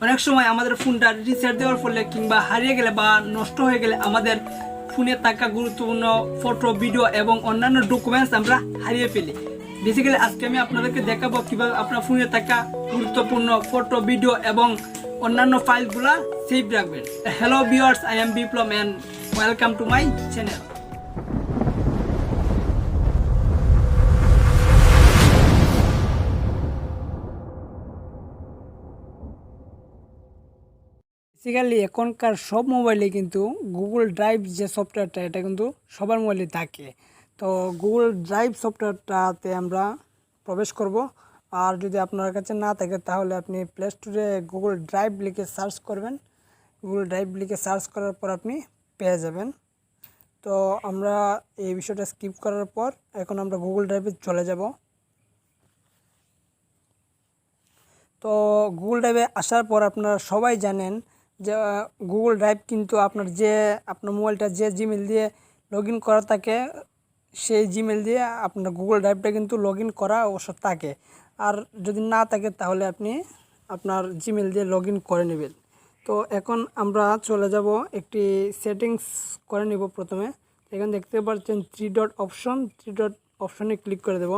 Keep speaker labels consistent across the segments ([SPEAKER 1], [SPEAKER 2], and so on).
[SPEAKER 1] অনেক সময় আমাদের ফোনটা রিসেট দেওয়ার ফলে কিংবা হারিয়ে গেলে বা নষ্ট হয়ে গেলে আমাদের ফোনে থাকা গুরুত্বপূর্ণ ফটো, ভিডিও এবং অন্যান্য ডকুমেন্টস আমরা হারিয়ে ফেলি। বেসিক্যালি আজকে আমি আপনাদেরকে দেখাবো কিভাবে আপনার ফোনে থাকা গুরুত্বপূর্ণ ফটো, ভিডিও এবং অন্যান্য ফাইলগুলা সেভ রাখবেন। Hello viewers, I am Biplab and welcome to my channel. Basically এখনকার সব মোবাইলে কিন্তু গুগল ড্রাইভ যে সফটওয়্যারটা, এটা কিন্তু সবার মোবাইলে থাকে। তো গুগল ড্রাইভ সফটওয়্যারটাতে আমরা প্রবেশ করব। আর যদি আপনার কাছে না থাকে তাহলে আপনি প্লে স্টোরে গুগল ড্রাইভ লিখে সার্চ করবেন। গুগল ড্রাইভ লিখে সার্চ করার পর আপনি পেয়ে যাবেন। তো আমরা এই বিষয়টা স্কিপ করার পর এখন আমরা গুগল ড্রাইভে চলে যাব। তো গুগল ড্রাইভে আসার পর আপনারা সবাই জানেন যে গুগল ড্রাইভ কিন্তু আপনার মোবাইলটা যে জিমেল দিয়ে লগ ইন করা থাকে, সেই জিমেল দিয়ে আপনার গুগল ড্রাইভটা কিন্তু লগ ইন করা অবশ্য থাকে। আর যদি না থাকে তাহলে আপনি আপনার জিমেল দিয়ে লগ ইন করে নেবেন। তো এখন আমরা চলে যাব, একটি সেটিংস করে নেব। প্রথমে এখানে দেখতে পাচ্ছেন থ্রি ডট অপশনে ক্লিক করে দেব।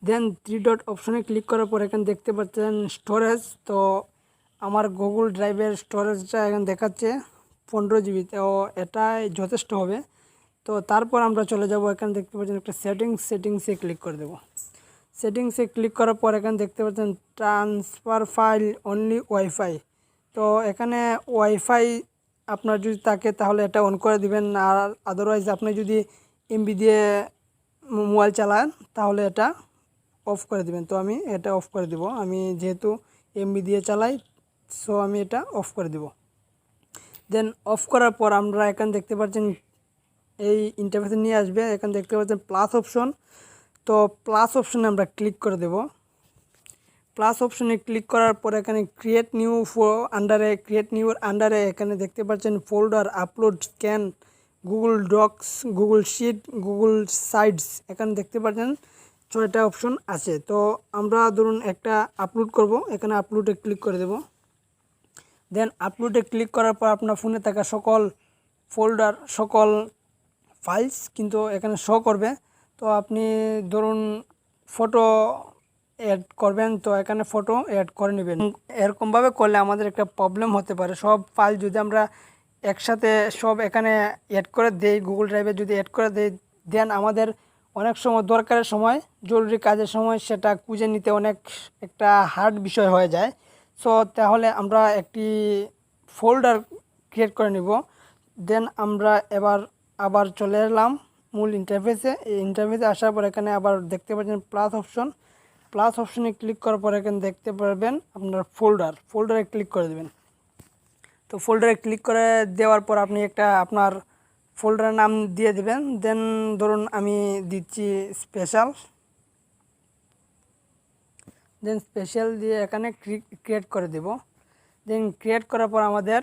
[SPEAKER 1] দেন থ্রি ডট অপশনে ক্লিক করার পর এখানে দেখতে পাচ্ছেন স্টোরেজ। তো আমার গুগল ড্রাইভের স্টোরেজটা এখানে দেখাচ্ছে 15 জিবি। তো এটাই যথেষ্ট হবে। তো তারপর আমরা চলে যাব, এখানে দেখতে পাচ্ছেন একটা সেটিংসে ক্লিক করে দেব। সেটিংসে ক্লিক করার পর এখানে দেখতে পাচ্ছেন ট্রান্সফার ফাইল অনলি ওয়াইফাই। তো এখানে ওয়াইফাই আপনার যদি থাকে তাহলে এটা অন করে দিবেন, আর আদারওয়াইজ আপনি যদি এমবি দিয়ে মোবাইল চালান তাহলে এটা অফ করে দিবেন। তো আমি এটা অফ করে দেব। আমি যেহেতু এমবি দিয়ে চালাই, সো আমি এটা অফ করে দেব। দেন অফ করার পর আমরা এখানে দেখতে পাচ্ছেন এই ইন্টারফেসে নিয়ে আসবে। এখানে দেখতে পাচ্ছেন প্লাস অপশন। তো প্লাস অপশনে আমরা ক্লিক করে দেব। প্লাস অপশনে ক্লিক করার পর এখানে ক্রিয়েট নিউর আন্ডারে এখানে দেখতে পাচ্ছেন folder, upload, scan, Google Docs, Google Sheet, Google Sites. এখানে দেখতে পাচ্ছেন 6টা অপশন আছে। তো আমরা ধরুন একটা আপলোড করব, এখানে আপলোডে ক্লিক করে দেব। দেন আপলোডে ক্লিক করার পর আপনার ফোনে থাকা সকল ফোল্ডার, সকল ফাইলস কিন্তু এখানে শো করবে। তো আপনি ধরুন ফটো অ্যাড করবেন, তো এখানে ফটো অ্যাড করে নেবেন। এরকমভাবে করলে আমাদের একটা প্রবলেম হতে পারে। সব ফাইল যদি আমরা একসাথে সব এখানে অ্যাড করে দেই, গুগল ড্রাইভে যদি অ্যাড করে দেই, দেন আমাদের অনেক সময় দরকারের সময়, জরুরি কাজের সময় সেটা খুঁজে নিতে অনেক একটা হার্ড বিষয় হয়ে যায়। সো তাহলে আমরা একটি ফোল্ডার ক্রিয়েট করে নিব। দেন আমরা আবার চলে এলাম মূল ইন্টারফেসে। এই ইন্টারফেসে আসার পর এখানে আবার দেখতে পাচ্ছেন প্লাস অপশনে ক্লিক করার পর এখানে দেখতে পারবেন আপনার ফোল্ডারে ক্লিক করে দেবেন। তো ফোল্ডারে ক্লিক করে দেওয়ার পর আপনি একটা আপনার ফোল্ডারের নাম দিয়ে দেবেন। দেন ধরুন আমি দিচ্ছি স্পেশাল। দেন স্পেশাল দিয়ে এখানে ক্রিয়েট করে দেব। দেন ক্রিয়েট করার পর আমাদের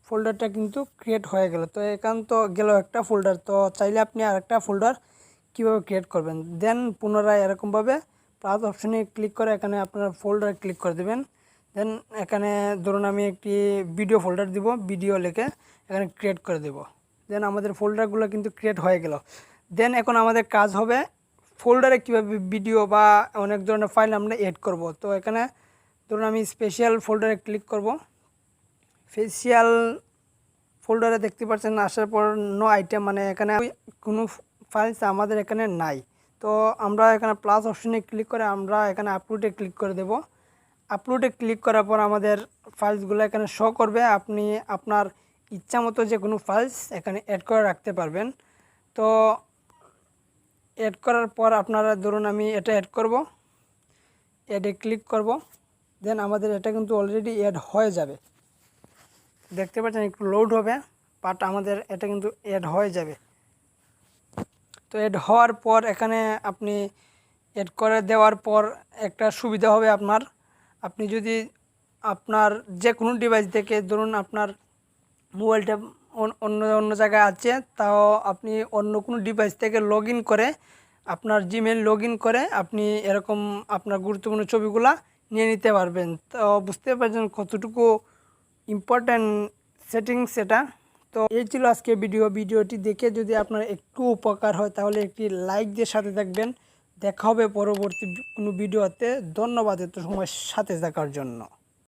[SPEAKER 1] ফোল্ডারটা কিন্তু ক্রিয়েট হয়ে গেল। তো এখান তো গেল একটা ফোল্ডার। তো চাইলে আপনি আরেকটা ফোল্ডার কীভাবে ক্রিয়েট করবেন, দেন পুনরায় এরকমভাবে প্লাস অপশনে ক্লিক করে এখানে আপনার ফোল্ডার ক্লিক করে দেবেন। দেন এখানে ধরুন আমি একটি ভিডিও ফোল্ডার দিব, ভিডিও লিখে এখানে ক্রিয়েট করে দেব। দেন আমাদের ফোল্ডারগুলো কিন্তু ক্রিয়েট হয়ে গেল। দেন এখন আমাদের কাজ হবে ফোল্ডারে কীভাবে ভিডিও বা অনেক ধরনের ফাইল আমরা এড করব। তো এখানে ধরুন আমি স্পেশাল ফোল্ডারে ক্লিক করব। স্পেশাল ফোল্ডারে দেখতে পাচ্ছেন আসার পর নো আইটেম, মানে এখানে কোনো ফাইলস আমাদের এখানে নাই। তো আমরা এখানে প্লাস অপশনে ক্লিক করে আমরা এখানে আপলোডে ক্লিক করে দেব। আপলোডে ক্লিক করার পর আমাদের ফাইলসগুলো এখানে শো করবে। আপনি আপনার ইচ্ছা মতো যে কোনো ফাইলস এখানে অ্যাড করে রাখতে পারবেন। তো অ্যাড করার পর আপনারা ধরুন আমি এটা অ্যাড করব, অ্যাডে ক্লিক করব। দেন আমাদের এটা কিন্তু অলরেডি অ্যাড হয়ে যাবে। দেখতে পাচ্ছেন একটু লোড হবে, বাট আমাদের এটা কিন্তু অ্যাড হয়ে যাবে। তো অ্যাড হওয়ার পর এখানে আপনি অ্যাড করে দেওয়ার পর একটা সুবিধা হবে আপনি যদি আপনার যে কোনো ডিভাইস থেকে, ধরুন আপনার মোবাইলটা অন্য জায়গায় আছে, তাও আপনি অন্য কোনো ডিভাইস থেকে লগ ইন করে আপনার জিমেল লগ ইন করে আপনি এরকম আপনার গুরুত্বপূর্ণ ছবিগুলা নিয়ে নিতে পারবেন। তো বুঝতে পারছেন কতটুকু ইম্পর্ট্যান্ট সেটিংস এটা। তো এই ছিল আজকে ভিডিওটি দেখে যদি আপনার একটু উপকার হয় তাহলে একটি লাইক দিয়ে সাথে থাকবেন। দেখা হবে পরবর্তী কোনো ভিডিওতে। ধন্যবাদ এত সময় সাথে থাকার জন্য।